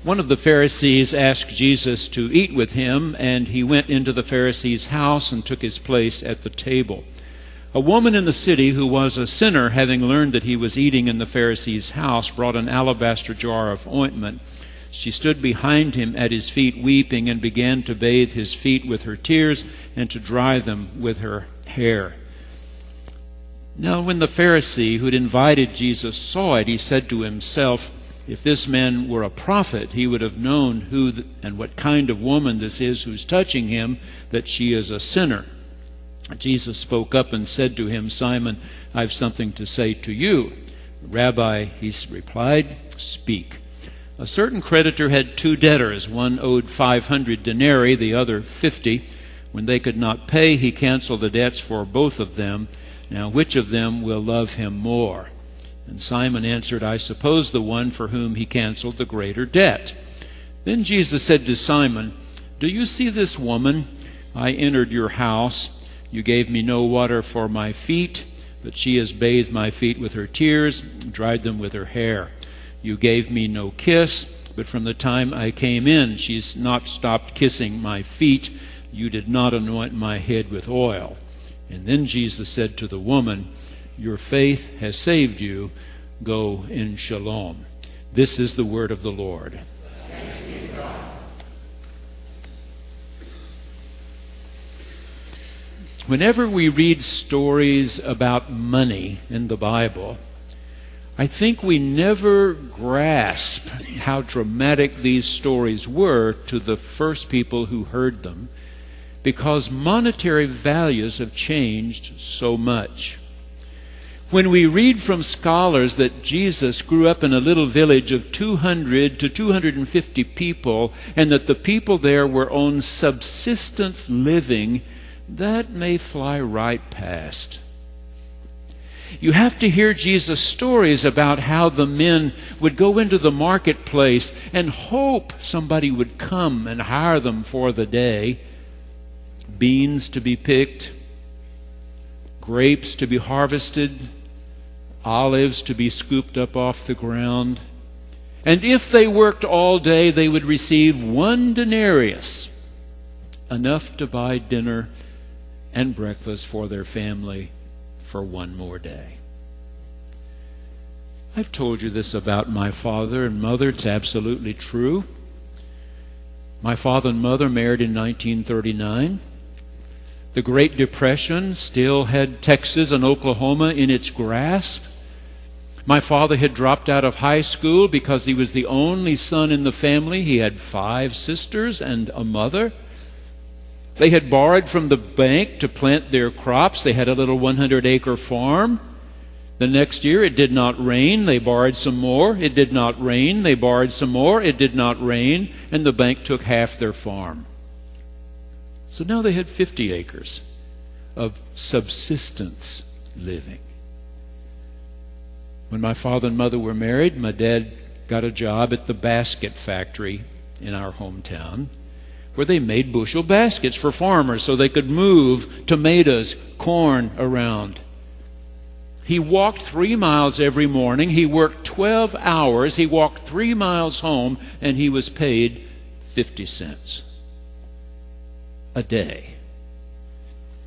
One of the Pharisees asked Jesus to eat with him, and he went into the Pharisee's house and took his place at the table. A woman in the city who was a sinner, having learned that he was eating in the Pharisee's house, brought an alabaster jar of ointment. She stood behind him at his feet weeping, and began to bathe his feet with her tears and to dry them with her hair. Now when the Pharisee who had invited Jesus saw it, he said to himself, "If this man were a prophet, he would have known who and what kind of woman this is who's touching him, that she is a sinner." Jesus spoke up and said to him, "Simon, I have something to say to you." "Rabbi," he replied, "speak." A certain creditor had 2 debtors. One owed 500 denarii, the other 50. When they could not pay, he canceled the debts for both of them. Now which of them will love him more? And Simon answered, "I suppose the one for whom he canceled the greater debt." Then Jesus said to Simon, "Do you see this woman? I entered your house. You gave me no water for my feet, but she has bathed my feet with her tears, dried them with her hair. You gave me no kiss, but from the time I came in, she's not stopped kissing my feet. You did not anoint my head with oil." And then Jesus said to the woman, "Your faith has saved you. Go in shalom." This is the word of the Lord. Thanks be to God. Whenever we read stories about money in the Bible, I think we never grasp how dramatic these stories were to the first people who heard them, because monetary values have changed so much. When we read from scholars that Jesus grew up in a little village of 200 to 250 people, and that the people there were on subsistence living, that may fly right past. You have to hear Jesus' stories about how the men would go into the marketplace and hope somebody would come and hire them for the day. Beans to be picked, grapes to be harvested, olives to be scooped up off the ground. And if they worked all day, they would receive 1 denarius, enough to buy dinner and breakfast for their family for 1 more day. I've told you this about my father and mother. It's absolutely true. My father and mother married in 1939. The Great Depression still had Texas and Oklahoma in its grasp. My father had dropped out of high school because he was the only son in the family. He had 5 sisters and a mother. They had borrowed from the bank to plant their crops. They had a little 100-acre farm. The next year it did not rain. They borrowed some more. It did not rain. They borrowed some more. It did not rain. And the bank took half their farm. So now they had 50 acres of subsistence living. When my father and mother were married, my dad got a job at the basket factory in our hometown, where they made bushel baskets for farmers so they could move tomatoes, corn around. He walked 3 miles every morning. He worked 12 hours. He walked 3 miles home, and he was paid 50 cents a day.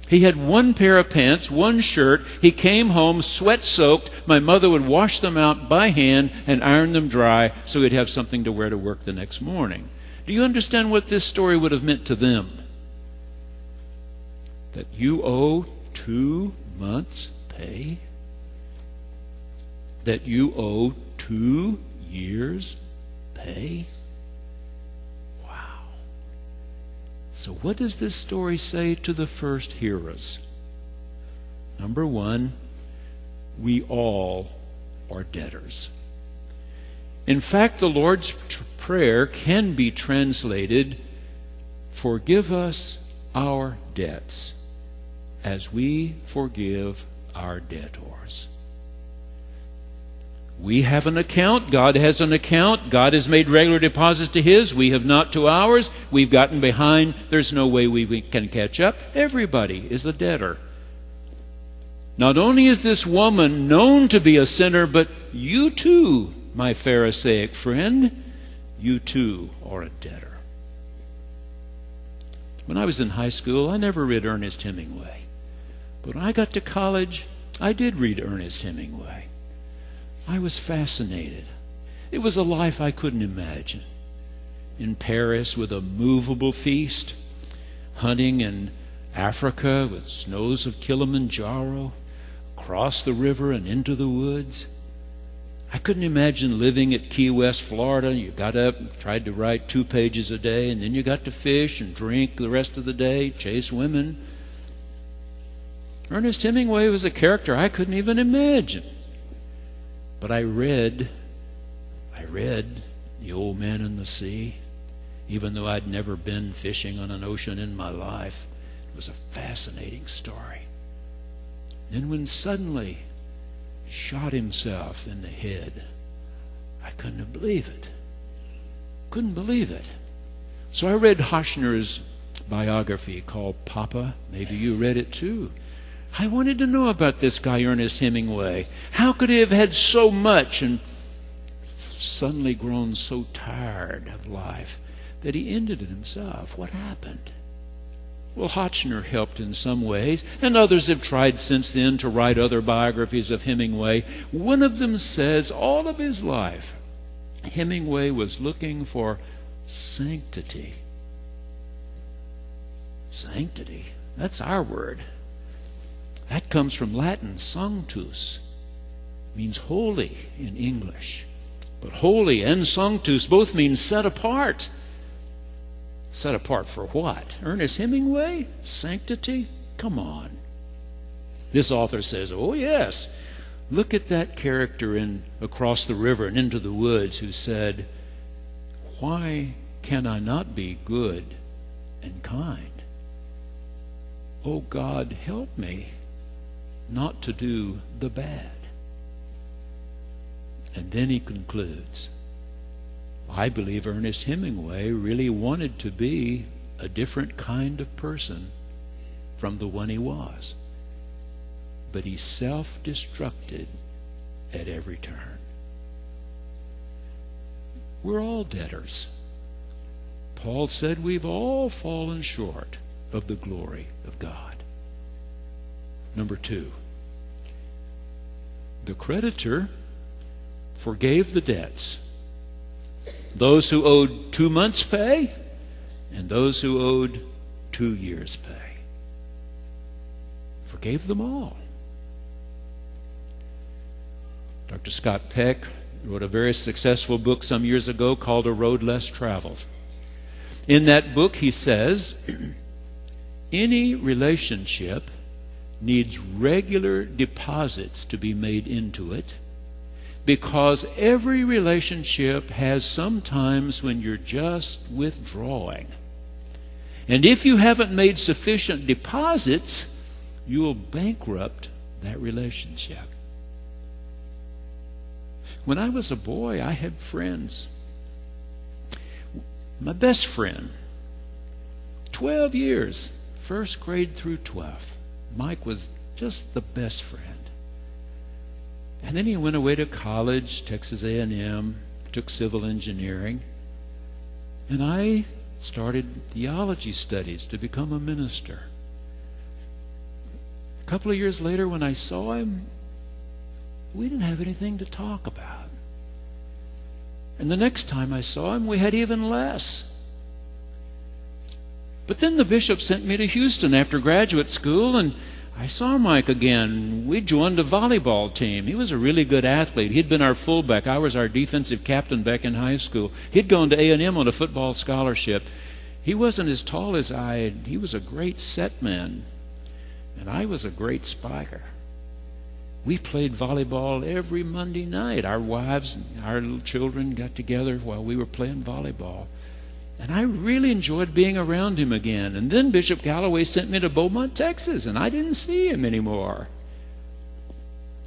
He had 1 pair of pants, 1 shirt. He came home sweat-soaked. My mother would wash them out by hand and iron them dry so he'd have something to wear to work the next morning. Do you understand what this story would have meant to them? That you owe 2 months' pay? That you owe 2 years' pay? Wow. So what does this story say to the first hearers? Number 1, we all are debtors. In fact, the Lord's Prayer can be translated, "Forgive us our debts as we forgive our debtors." We have an account. God has an account. God has made regular deposits to His. We have not to ours. We've gotten behind. There's no way we can catch up. Everybody is a debtor. Not only is this woman known to be a sinner, but you too, my Pharisaic friend, you too are a debtor. When I was in high school, I never read Ernest Hemingway. But when I got to college, I did read Ernest Hemingway. I was fascinated. It was a life I couldn't imagine. In Paris with a movable feast, hunting in Africa with snows of Kilimanjaro, across the river and into the woods. I couldn't imagine living at Key West, Florida. You got up, tried to write 2 pages a day, and then you got to fish and drink the rest of the day, chase women. Ernest Hemingway was a character I couldn't even imagine. But I read The Old Man and the Sea, even though I'd never been fishing on an ocean in my life. It was a fascinating story. Then when suddenly he shot himself in the head, I couldn't believe it. Couldn't believe it. So I read Hoshner's biography called Papa. Maybe you read it too. I wanted to know about this guy, Ernest Hemingway. How could he have had so much and suddenly grown so tired of life that he ended it himself? What happened? Well, Hoshner helped in some ways, and others have tried since then to write other biographies of Hemingway. One of them says all of his life, Hemingway was looking for sanctity. Sanctity, that's our word. That comes from Latin, sanctus, means holy in English. But holy and sanctus both mean set apart. Set apart for what? Ernest Hemingway? Sanctity? Come on. This author says, oh yes, look at that character in Across the River and Into the Woods who said, why can I not be good and kind? Oh God, help me not to do the bad. And then he concludes, I believe Ernest Hemingway really wanted to be a different kind of person from the one he was. But he self-destructed at every turn. We're all debtors. Paul said we've all fallen short of the glory of God. Number 2, the creditor forgave the debts. Those who owed 2 months' pay and those who owed 2 years' pay. Forgave them all. Dr. Scott Peck wrote a very successful book some years ago called A Road Less Traveled. In that book he says, any relationship needs regular deposits to be made into it, because every relationship has some times when you're just withdrawing. And if you haven't made sufficient deposits, you'll bankrupt that relationship. When I was a boy, I had friends. My best friend, 12 years, first grade through 12th. Mike was just the best friend. And then he went away to college, Texas A&M, took civil engineering. And I started theology studies to become a minister. A couple of years later, when I saw him, we didn't have anything to talk about. And the next time I saw him, we had even less. But then the bishop sent me to Houston after graduate school, and I saw Mike again. We joined a volleyball team. He was a really good athlete. He'd been our fullback. I was our defensive captain back in high school. He'd gone to A&M on a football scholarship. He wasn't as tall as I. He was a great set man, and I was a great spiker. We played volleyball every Monday night. Our wives and our little children got together while we were playing volleyball. And I really enjoyed being around him again. And then Bishop Galloway sent me to Beaumont, Texas, and I didn't see him anymore.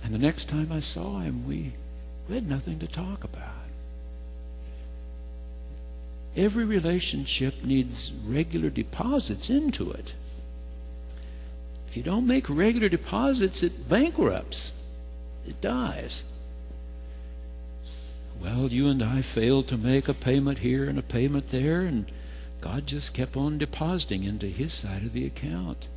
And the next time I saw him, we had nothing to talk about. Every relationship needs regular deposits into it. If you don't make regular deposits, it bankrupts. It dies. Well, you and I failed to make a payment here and a payment there, and God just kept on depositing into his side of the account.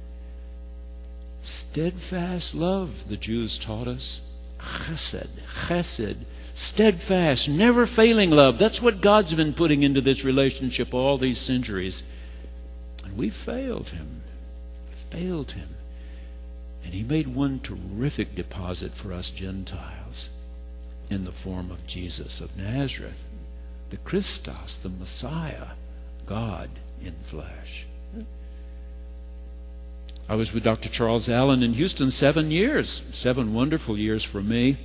Steadfast love, the Jews taught us. Chesed, steadfast, never failing love. That's what God's been putting into this relationship all these centuries. And we failed him. And he made one terrific deposit for us Gentiles in the form of Jesus of Nazareth, the Christos, the Messiah, God in flesh. I was with Dr. Charles Allen in Houston 7 years, 7 wonderful years for me.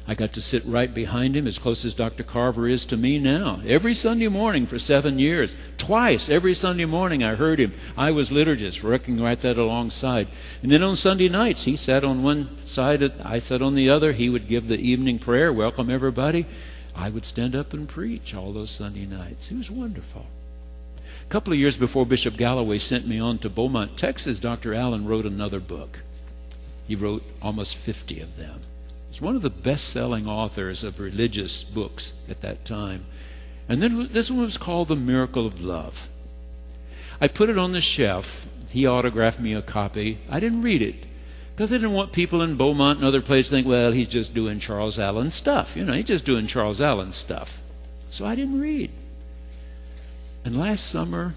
I got to sit right behind him, as close as Dr. Carver is to me now. Every Sunday morning for 7 years. Twice every Sunday morning I heard him. I was liturgist, working right there alongside. And then on Sunday nights, he sat on one side, I sat on the other. He would give the evening prayer, welcome everybody. I would stand up and preach all those Sunday nights. He was wonderful. A couple of years before Bishop Galloway sent me on to Beaumont, Texas, Dr. Allen wrote another book. He wrote almost 50 of them. He's one of the best-selling authors of religious books at that time. And then this one was called The Miracle of Love. I put it on the shelf. He autographed me a copy. I didn't read it because I didn't want people in Beaumont and other places to think, well, he's just doing Charles Allen stuff. He's just doing Charles Allen stuff. So I didn't read. And last summer,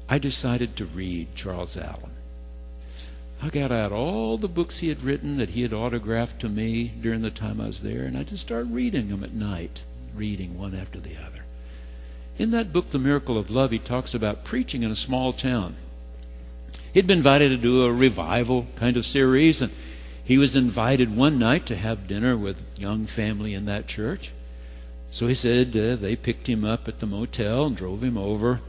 I decided to read Charles Allen. I got out all the books he had written that he had autographed to me during the time I was there, and I just started reading them at night, reading one after the other. In that book, The Miracle of Love, he talks about preaching in a small town. He'd been invited to do a revival kind of series, and he was invited one night to have dinner with a young family in that church. So he said they picked him up at the motel and drove him over.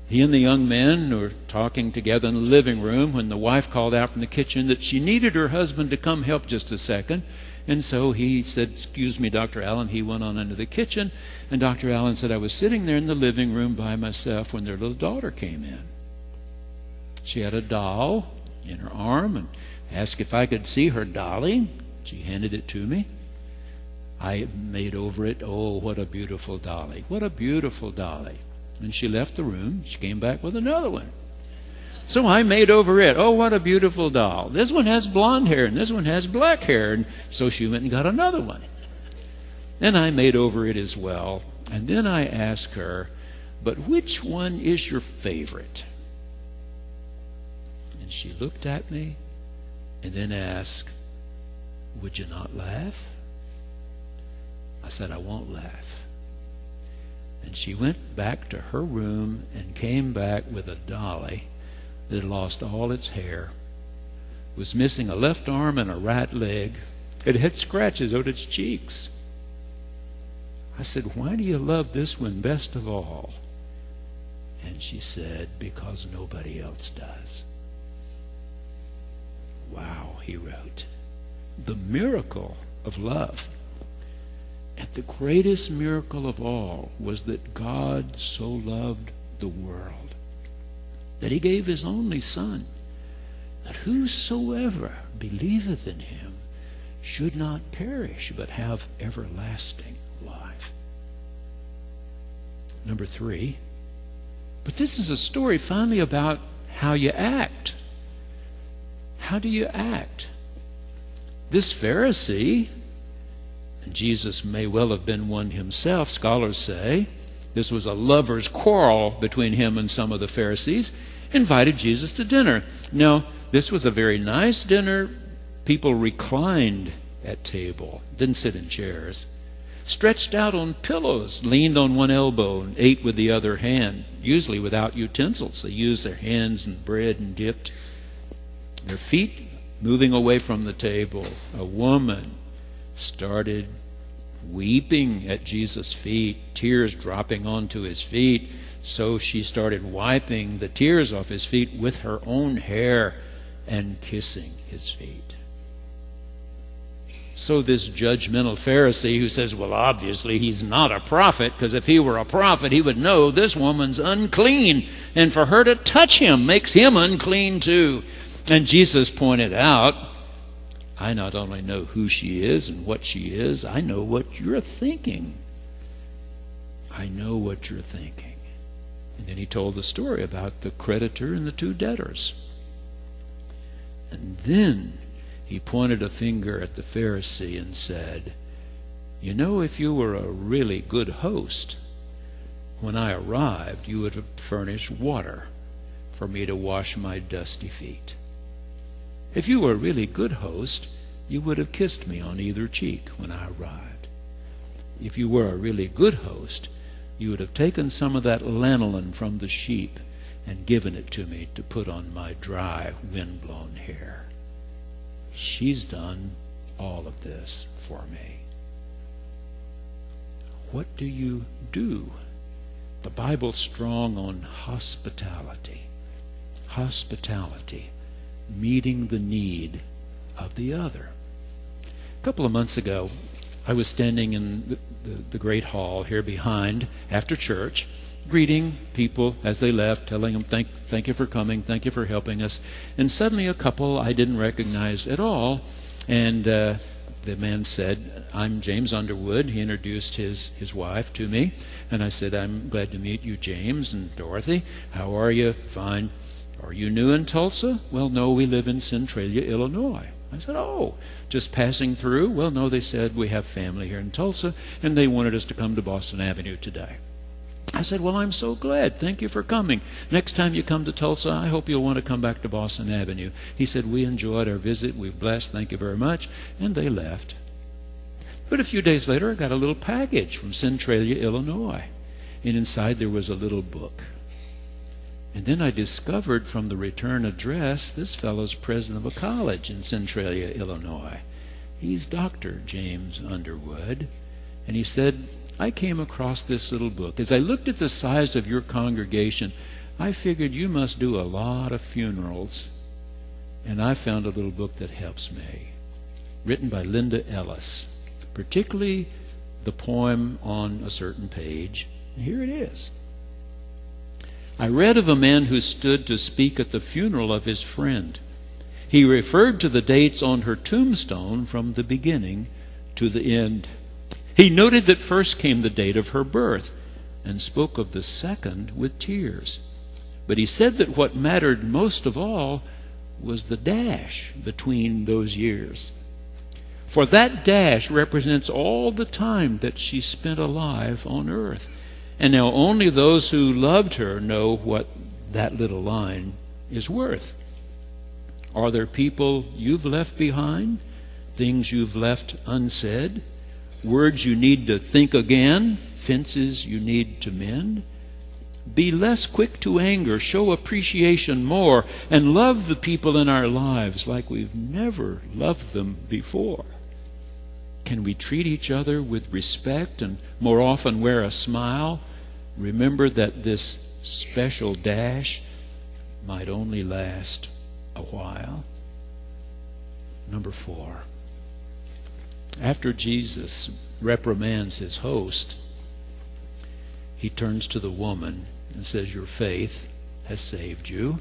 He and the young men were talking together in the living room when the wife called out from the kitchen that she needed her husband to come help just a second. And so he said, "Excuse me, Dr. Allen." He went on into the kitchen, and Dr. Allen said, "I was sitting there in the living room by myself when their little daughter came in. She had a doll in her arm and asked if I could see her dolly. She handed it to me. I made over it, oh, what a beautiful dolly. What a beautiful dolly." And she left the room. She came back with another one. So I made over it. Oh, what a beautiful doll. This one has blonde hair and this one has black hair. And so she went and got another one. And I made over it as well. And then I asked her, "But which one is your favorite?" And she looked at me and then asked, "Would you not laugh?" I said, "I won't laugh." And she went back to her room and came back with a dolly that had lost all its hair, was missing a left arm and a right leg. It had scratches on its cheeks. I said, "Why do you love this one best of all?" And she said, "Because nobody else does." Wow, he wrote. The miracle of love. And the greatest miracle of all was that God so loved the world that he gave his only Son, that whosoever believeth in him should not perish but have everlasting life. Number 3, but this is a story finally about how you act. How do you act? This Pharisee, and Jesus may well have been one himself, scholars say. This was a lover's quarrel between him and some of the Pharisees. Invited Jesus to dinner. Now, this was a very nice dinner. People reclined at table, didn't sit in chairs. Stretched out on pillows, leaned on one elbow and ate with the other hand, usually without utensils. They used their hands and bread and dipped. Their feet moving away from the table. A woman started weeping at Jesus' feet, tears dropping onto his feet. So she started wiping the tears off his feet with her own hair and kissing his feet. So this judgmental Pharisee who says, well, obviously he's not a prophet, because if he were a prophet, he would know this woman's unclean, and for her to touch him makes him unclean too. And Jesus pointed out, I not only know who she is and what she is, I know what you're thinking. I know what you're thinking. And then he told the story about the creditor and the two debtors. And then he pointed a finger at the Pharisee and said, you know, if you were a really good host, when I arrived, you would have furnished water for me to wash my dusty feet. If you were a really good host, you would have kissed me on either cheek when I arrived. If you were a really good host, you would have taken some of that lanolin from the sheep and given it to me to put on my dry, wind-blown hair. She's done all of this for me. What do you do? The Bible's strong on hospitality. Hospitality, meeting the need of the other. A couple of months ago, I was standing in the great hall here behind after church, greeting people as they left, telling them thank you for coming, thank you for helping us. And suddenly a couple I didn't recognize at all, and the man said, I'm James Underwood. He introduced his wife to me, and I said, I'm glad to meet you, James and Dorothy. How are you? Fine. Are you new in Tulsa? Well, no, we live in Centralia, Illinois. I said, oh, just passing through? Well, no, they said we have family here in Tulsa, and they wanted us to come to Boston Avenue today. I said, well, I'm so glad. Thank you for coming. Next time you come to Tulsa, I hope you'll want to come back to Boston Avenue. He said, we enjoyed our visit. We've blessed. Thank you very much. And they left. But a few days later, I got a little package from Centralia, Illinois. And inside there was a little book. And then I discovered from the return address, this fellow's president of a college in Centralia, Illinois. He's Dr. James Underwood. And he said, I came across this little book. As I looked at the size of your congregation, I figured you must do a lot of funerals. And I found a little book that helps me, written by Linda Ellis, particularly the poem on a certain page. And here it is. I read of a man who stood to speak at the funeral of his friend. He referred to the dates on her tombstone from the beginning to the end. He noted that first came the date of her birth and spoke of the second with tears. But he said that what mattered most of all was the dash between those years. For that dash represents all the time that she spent alive on earth. And now only those who loved her know what that little line is worth. Are there people you've left behind? Things you've left unsaid? Words you need to think again? Fences you need to mend? Be less quick to anger, show appreciation more, and love the people in our lives like we've never loved them before. Can we treat each other with respect and more often wear a smile? Remember that this special dash might only last a while. Number 4. After Jesus reprimands his host, he turns to the woman and says, your faith has saved you.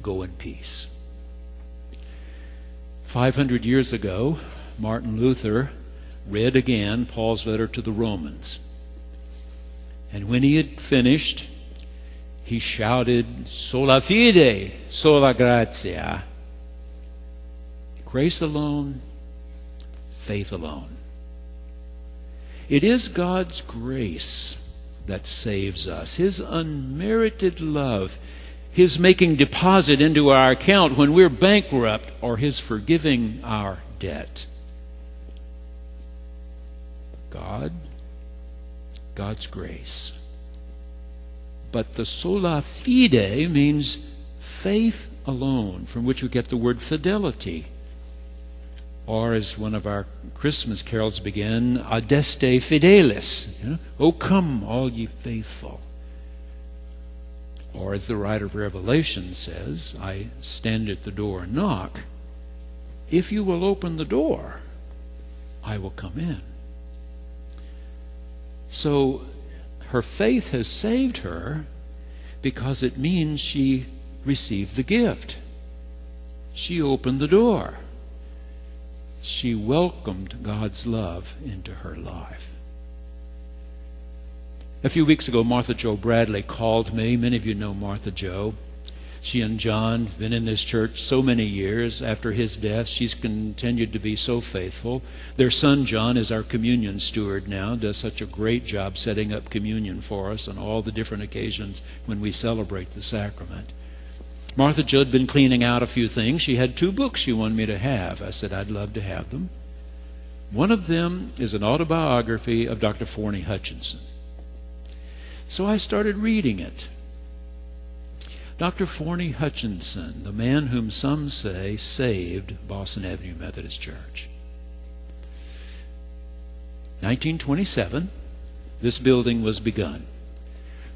Go in peace. 500 years ago, Martin Luther read again Paul's letter to the Romans. And when he had finished, he shouted, sola fide, sola gratia. Grace alone, faith alone. It is God's grace that saves us, his unmerited love, his making deposit into our account when we're bankrupt, or his forgiving our debt. God's grace. But the sola fide means faith alone, from which we get the word fidelity. Or as one of our Christmas carols begin, adeste fidelis. O come, all ye faithful. Or as the writer of Revelation says, I stand at the door and knock. If you will open the door, I will come in. So her faith has saved her because it means she received the gift. She opened the door. She welcomed God's love into her life. A few weeks ago, Martha Jo Bradley called me. Many of you know Martha Jo. She and John have been in this church so many years. After his death, she's continued to be so faithful. Their son, John, is our communion steward now, does such a great job setting up communion for us on all the different occasions when we celebrate the sacrament. Martha Jo had been cleaning out a few things. She had 2 books she wanted me to have. I said, I'd love to have them. One of them is an autobiography of Dr. Forney Hutchinson. So I started reading it. Dr. Forney Hutchinson, the man whom some say saved Boston Avenue Methodist Church. 1927, this building was begun.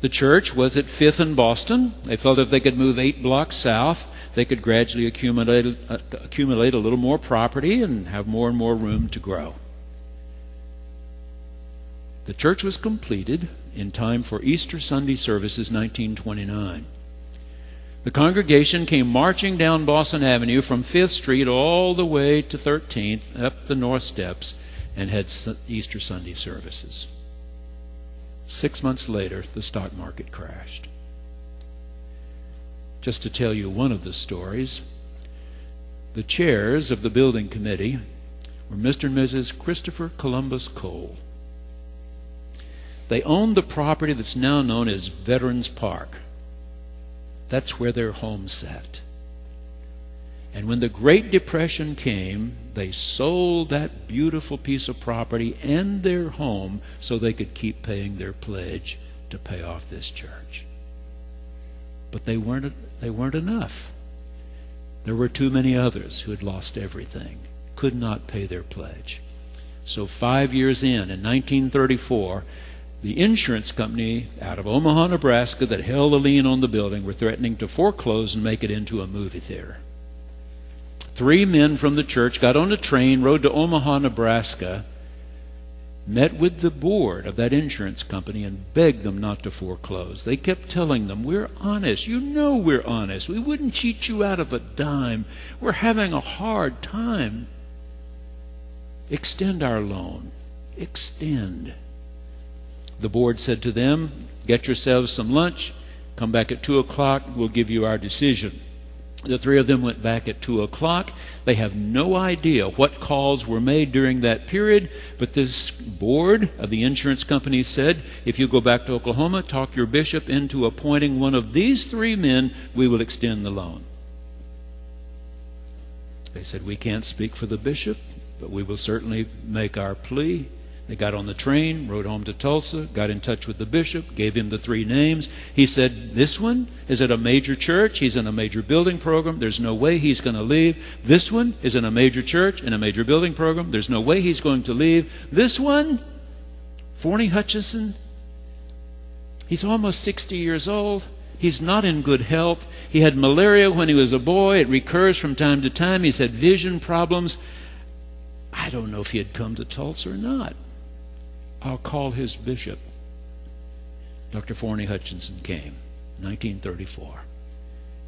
The church was at 5th and Boston. They felt if they could move 8 blocks south, they could gradually accumulate a little more property and have more and more room to grow. The church was completed in time for Easter Sunday services 1929. The congregation came marching down Boston Avenue from 5th Street all the way to 13th, up the north steps, and had Easter Sunday services. 6 months later, the stock market crashed. Just to tell you one of the stories, the chairs of the building committee were Mr. and Mrs. Christopher Columbus Cole. They owned the property that's now known as Veterans Park. That's where their home sat. And when the Great Depression came, they sold that beautiful piece of property and their home so they could keep paying their pledge to pay off this church. But they weren't enough. There were too many others who had lost everything, could not pay their pledge. So 5 years in 1934, the insurance company out of Omaha, Nebraska, that held the lien on the building were threatening to foreclose and make it into a movie theater. 3 men from the church got on a train, rode to Omaha, Nebraska, met with the board of that insurance company and begged them not to foreclose. They kept telling them, we're honest. You know we're honest. We wouldn't cheat you out of a dime. We're having a hard time. Extend our loan. Extend. The board said to them, get yourselves some lunch, come back at 2 o'clock, we'll give you our decision. The 3 of them went back at 2 o'clock. They have no idea what calls were made during that period, but this board of the insurance company said, if you go back to Oklahoma, talk your bishop into appointing one of these 3 men, we will extend the loan. They said, we can't speak for the bishop, but we will certainly make our plea. They got on the train, rode home to Tulsa, got in touch with the bishop, gave him the 3 names. He said, this one is at a major church. He's in a major building program. There's no way he's going to leave. This one is in a major church, in a major building program. There's no way he's going to leave. This one, Forney Hutchinson, he's almost 60 years old. He's not in good health. He had malaria when he was a boy. It recurs from time to time. He's had vision problems. I don't know if he had come to Tulsa or not. I'll call his bishop. Dr. Forney Hutchinson came, 1934.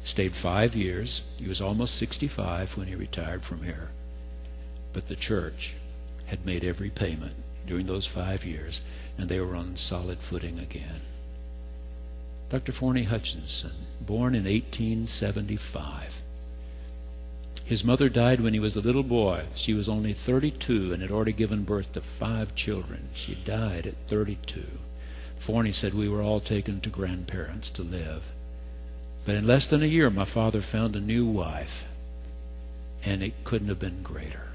Stayed 5 years. He was almost 65 when he retired from here. But the church had made every payment during those 5 years, and they were on solid footing again. Dr. Forney Hutchinson, born in 1875. His mother died when he was a little boy. She was only 32 and had already given birth to 5 children. She died at 32. Forney said we were all taken to grandparents to live. But in less than a year, my father found a new wife, and it couldn't have been greater.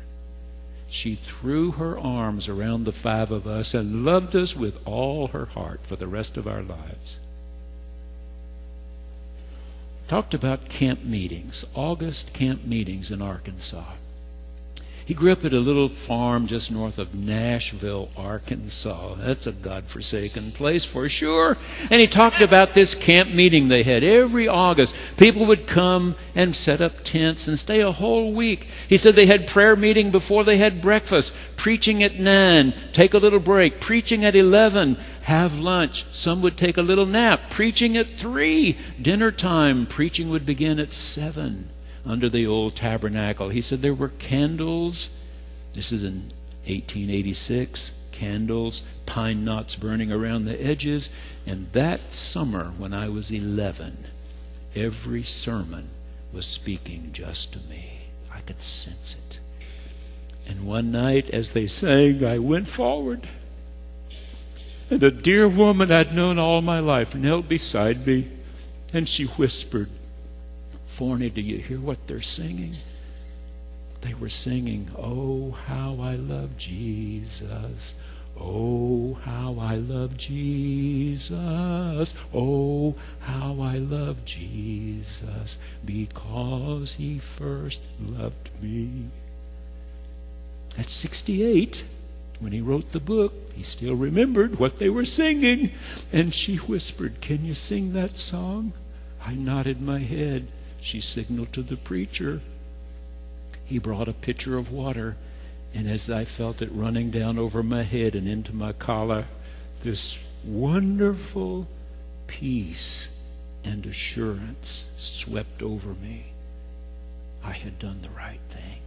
She threw her arms around the 5 of us and loved us with all her heart for the rest of our lives. Talked about camp meetings, August camp meetings in Arkansas. He grew up at a little farm just north of Nashville, Arkansas. That's a godforsaken place for sure. And he talked about this camp meeting they had every August. People would come and set up tents and stay a whole week. He said they had prayer meeting before they had breakfast, preaching at 9, take a little break, preaching at 11, have lunch. Some would take a little nap, preaching at 3, dinner time, preaching would begin at 7. Under the old tabernacle. He said there were candles This is in 1886. Candles, pine knots burning around the edges. And that summer, when I was 11, every sermon was speaking just to me. I could sense it. And one night, as they sang, I went forward. And a dear woman I'd known all my life knelt beside me, and she whispered, "Forney, do you hear what they're singing?" They were singing, "Oh, how I love Jesus. Oh, how I love Jesus. Oh, how I love Jesus, because he first loved me." At 68, when he wrote the book, he still remembered what they were singing. And she whispered, "Can you sing that song?" I nodded my head. She signaled to the preacher. He brought a pitcher of water, and as I felt it running down over my head and into my collar, this wonderful peace and assurance swept over me. I had done the right thing.